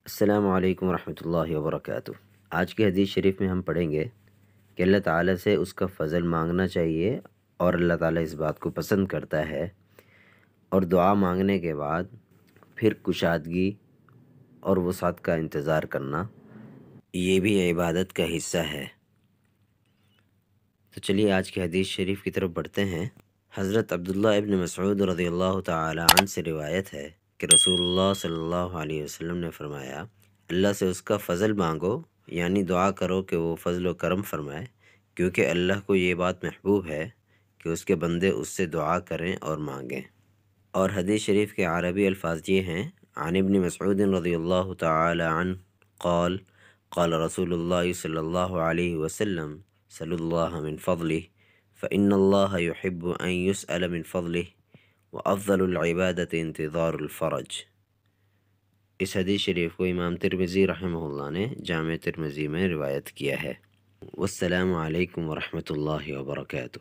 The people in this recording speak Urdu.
السلام علیکم ورحمۃ اللہ وبرکاتہ۔ آج کی حدیث شریف میں ہم پڑھیں گے کہ اللہ تعالیٰ سے اس کا فضل مانگنا چاہیے، اور اللہ تعالیٰ اس بات کو پسند کرتا ہے، اور دعا مانگنے کے بعد پھر کشادگی اور وسعت کا انتظار کرنا، یہ بھی عبادت کا حصہ ہے۔ تو چلیے آج کی حدیث شریف کی طرف بڑھتے ہیں۔ حضرت عبداللہ ابن مسعود رضی اللہ تعالی عنہ سے روایت ہے کہ رسول اللہ صلی اللہ علیہ وسلم نے فرمایا، اللہ سے اس کا فضل مانگو، یعنی دعا کرو کہ وہ فضل و کرم فرمائے، کیونکہ اللہ کو یہ بات محبوب ہے کہ اس کے بندے اس سے دعا کریں اور مانگیں۔ اور حدیث شریف کے عربی الفاظ یہ ہیں: عن ابن مسعود رضی اللہ تعالی عنہ قال قال رسول اللہ صلی اللہ علیہ وسلم صلی اللہ من فضلہ فإن اللہ يحب أن يسأل من فضله وأفضل العبادة انتظار الفرج۔ اس حدیث شریف کو امام ترمذی رحمہ اللہ نے جامع ترمذی میں روایت کیا ہے۔ والسلام علیکم ورحمۃ اللہ وبرکاتہ۔